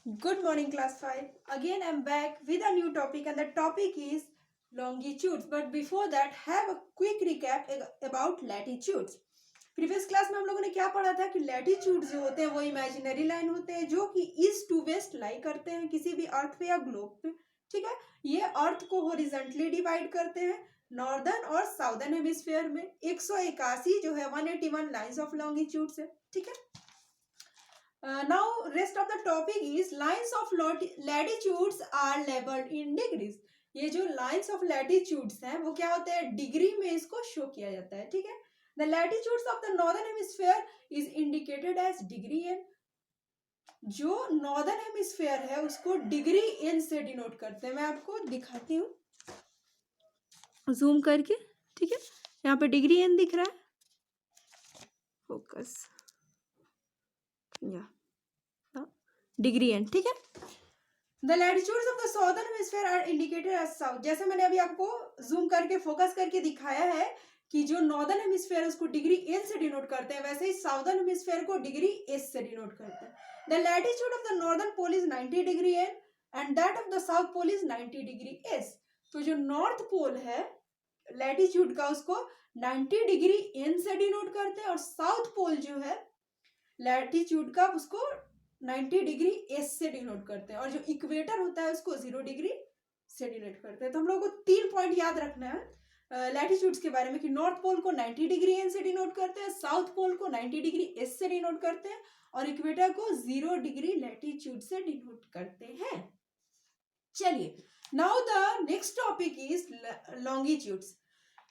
Good morning, class 5. Again, I'm back with a new topic, and the topic is longitudes. But before that, have a quick recap about latitudes. Previous class में हम लोगों ने क्या पढ़ा था कि latitude जो होते हैं वो इमेजिनरी लाइन होते हैं जो कि ईस्ट टू वेस्ट लाई करते हैं किसी भी अर्थ पे या ग्लोब पे। ठीक है, ये अर्थ को हॉरिजॉन्टली डिवाइड करते हैं नॉर्दर्न और साउदर्न हेमिस्फीयर में। 181 जो है 181 लाइंस ऑफ लॉन्गिट्यूड है। ठीक है, now rest of the topic is lines of latitudes are labeled in degrees. ये जो lines of latitudes हैं वो क्या होते हैं, डिग्री में इसको शो किया जाता है। ठीक है, the latitudes of the northern hemisphere is indicated as degree n. जो नॉर्दर्न हेमिस्फीयर है उसको डिग्री एन से डिनोट करते हैं। मैं आपको दिखाती हूँ जूम करके। ठीक है, यहाँ पे डिग्री एन दिख रहा है, फोकस या डिग्री एन। ठीक है, the latitudes of the southern hemisphere are indicated as south. जैसे मैंने अभी आपको जूम करके फोकस करके दिखाया है कि जो नॉर्दर्न हेमिस्फीयर उसको डिग्री एन से डिनोट करते हैं, वैसे ही साउदर्न हेमिस्फीयर को डिग्री एस से डिनोट करते हैं। The latitude of the northern pole is 90 degree N and that of the south pole is 90 degree S. तो जो नॉर्थ पोल है लैटिट्यूड का उसको 90 डिग्री एन से डिनोट करते हैं और साउथ पोल जो है लैटिट्यूड का उसको 90 डिग्री एस से डिनोट करते हैं और जो इक्वेटर होता है उसको 0 डिग्री से डिनोट करते हैं। तो हम लोगों को 3 पॉइंट याद रखना है लैटिट्यूड्स के बारे में कि नॉर्थ पोल को 90 डिग्री एन से डिनोट करते हैं, साउथ पोल को 90 डिग्री एस से डिनोट करते हैं और इक्वेटर को 0 डिग्री लैटिट्यूड से डिनोट करते हैं। चलिए, now the next topic is longitudes.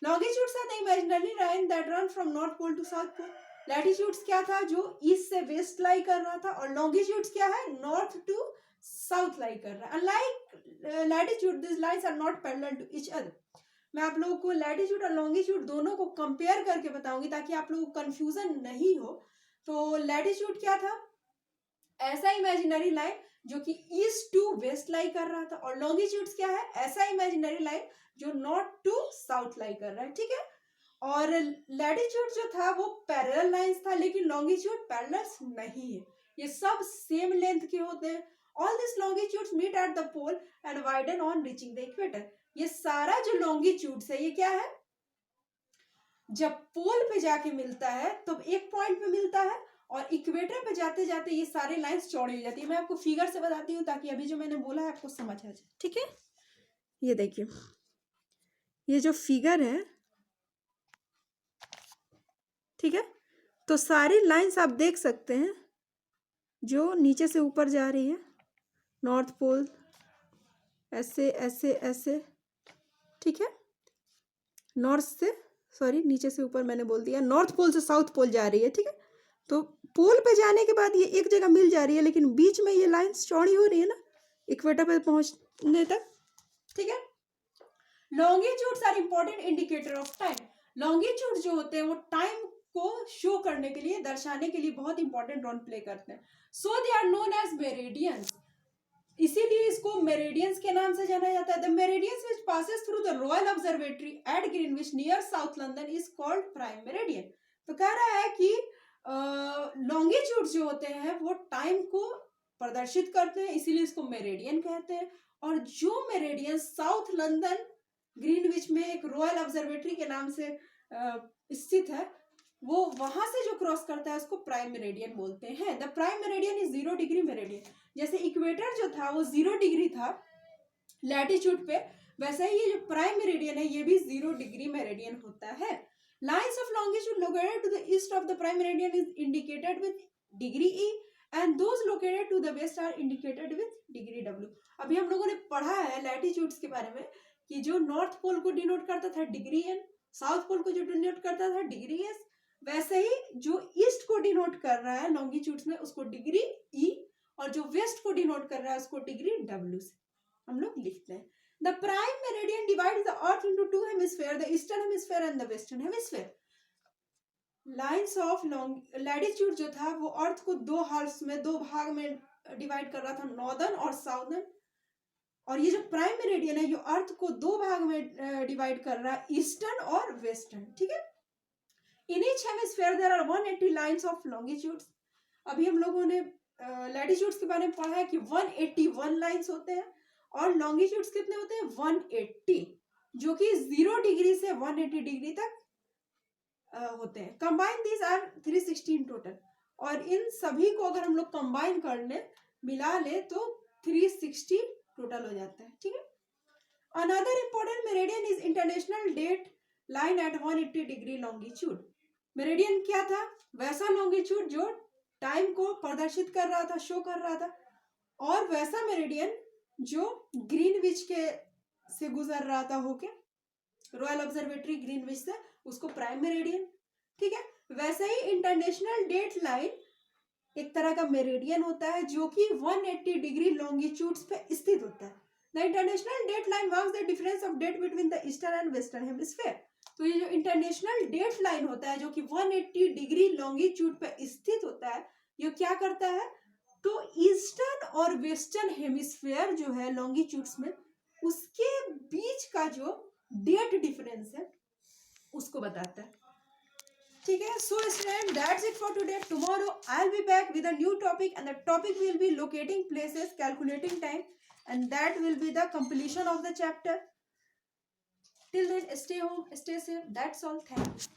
Longitudes are the imaginary line that run from north pole to south pole. Latitudes क्या था, जो ईस्ट से वेस्ट लाई कर रहा था, और लॉन्गिट्यूड्स क्या है, नॉर्थ टू साउथ लाई कर रहा है। Unlike latitude this lines are not parallel to each other. मैं आप लोगों को लैटिट्यूड और लॉन्गिट्यूड दोनों को कंपेयर करके बताऊंगी ताकि आप लोगों को कंफ्यूजन नहीं हो। तो लैटिट्यूड क्या था, ऐसा इमेजिनरी लाइन जो कि ईस्ट टू वेस्ट लाई कर रहा था, और लॉन्गिट्यूड्स क्या है, ऐसा इमेजिनरी लाइन जो नॉर्थ टू साउथ लाई कर रहा है। ठीक है, और लैटिट्यूड जो था वो पैरेलल लाइंस था, लेकिन लॉन्गिट्यूड पैरेलल्स नहीं है, ये सब सेम लेंथ के होते हैं। All this longitudes meet at the pole and widen on reaching the equator. ये सारा जो लॉन्गिट्यूड्स है ये क्या है, जब पोल पे जाके मिलता है तो एक पॉइंट पे मिलता है और इक्वेटर पे जाते जाते ये सारे लाइंस चौड़ी हो जाती है। मैं आपको फिगर से बताती हूँ ताकि अभी जो मैंने बोला है आपको समझ आ जाए। ठीक है, ये देखिए, ये जो फिगर है, ठीक है, तो सारी लाइंस आप देख सकते हैं जो नीचे से ऊपर जा रही है, नॉर्थ पोल ऐसे ऐसे ऐसे। ठीक है, नॉर्थ से, सॉरी नीचे से ऊपर मैंने बोल दिया, नॉर्थ पोल से साउथ पोल जा रही है। ठीक है, तो पोल पे जाने के बाद ये एक जगह मिल जा रही है, लेकिन बीच में ये लाइंस चौड़ी हो रही है ना इक्वेटर पे पहुंचने तक। ठीक है, longitudes are important indicator of time. Longitude जो होते हैं वो टाइम को शो करने के लिए, दर्शाने के लिए बहुत इंपॉर्टेंट रोल प्ले करते हैं। So they are known as meridians, इसीलिए इसको मेरिडियंस के नाम से जाना जाता है। The meridians which passes through the royal observatory at Greenwich near south London is called prime meridian. तो कह रहा है कि लॉन्गिट्यूड जो होते हैं वो टाइम को प्रदर्शित करते हैं, इसीलिए इसको मेरिडियन कहते हैं। और जो मेरिडियन साउथ लंदन ग्रीनविच में एक रॉयल ऑब्जर्वेटरी के नाम से स्थित है, वो वहां से जो क्रॉस करता है उसको प्राइम मेरिडियन बोलते हैं। The prime meridian is 0 degree meridian. जैसे इक्वेटर जो था वो 0 डिग्री था लैटिट्यूड पे, वैसे ही ये जो प्राइम मेरिडियन है ये भी 0 डिग्री मेरिडियन होता है। Lines of longitude located to the east of the prime meridian is indicated with degree E and those located to the west are indicated with degree W. अभी हम लोगों ने पढ़ा है लैटिट्यूड्स के बारे में कि जो नॉर्थ पोल को डिनोट करता था डिग्री एन, साउथ पोल को जो डिनोट करता था डिग्री एस, वैसे ही जो ईस्ट को डिनोट कर रहा है लॉन्गिट्यूड्स में उसको डिग्री ई, और जो वेस्ट को डिनोट कर रहा है उसको डिग्री डब्ल्यू से हम लोग लिखते हैं। The prime meridian divides the earth into 2 hemisphere, the eastern hemisphere and the western hemisphere. Lines of latitude जो था वो अर्थ को दो हार्स में, दो भाग में डिवाइड कर रहा था, नॉर्दर्न और साउदर्न। और ये जो प्राइम मेरिडियन है ये अर्थ को दो भाग में डिवाइड कर रहा है, ईस्टर्न और वेस्टर्न। ठीक है, in each hemisphere there are 180 lines of longitudes. अभी हम लोगों ने लैटिट्यूड्स के बारे में पढ़ा है कि 181 लाइंस होते हैं और लॉन्गिट्यूड्स कितने होते हैं 180, जो कि 0 डिग्री से 180 डिग्री तक होते हैं। कंबाइन दीज आर 316 टोटल, और इन सभी को अगर हम लोग कंबाइन कर ले, मिला ले, तो 360 टोटल हो जाता है। ठीक है। Another important meridian is international date line at 180 degree longitude. Meridian क्या था? वैसा लॉन्गिट्यूड जो टाइम को प्रदर्शित कर रहा था, शो कर रहा था, और वैसा मेरिडियन जो ग्रीनविच के से गुजर रहा था होके, रॉयल ऑब्जर्वेटरी ग्रीनविच से, उसको प्राइम मेरिडियन। ठीक है। वैसे ही इंटरनेशनल डेट लाइन एक तरह का मेरिडियन होता है जो कि 180 डिग्री लॉन्गिट्यूड्स पे स्थित होता है। The international date line marks the difference of date between the eastern and western hemisphere. तो ये जो इंटरनेशनल डेट लाइन होता है जो कि 180 डिग्री लॉन्गिट्यूड पे स्थित होता है, ये क्या करता है? तो ईस्टर्न और वेस्टर्न हेमिस्फीयर जो है लॉन्गिट्यूड्स में, उसके बीच का जो डेट डिफरेंस है उसको बताता है। ठीक है। So student, that's it for today. Tomorrow I will be back with a new topic and the topic will be locating places, calculating time, and that will be the completion of the chapter. Till then, stay home, stay safe. That's all. Thank you.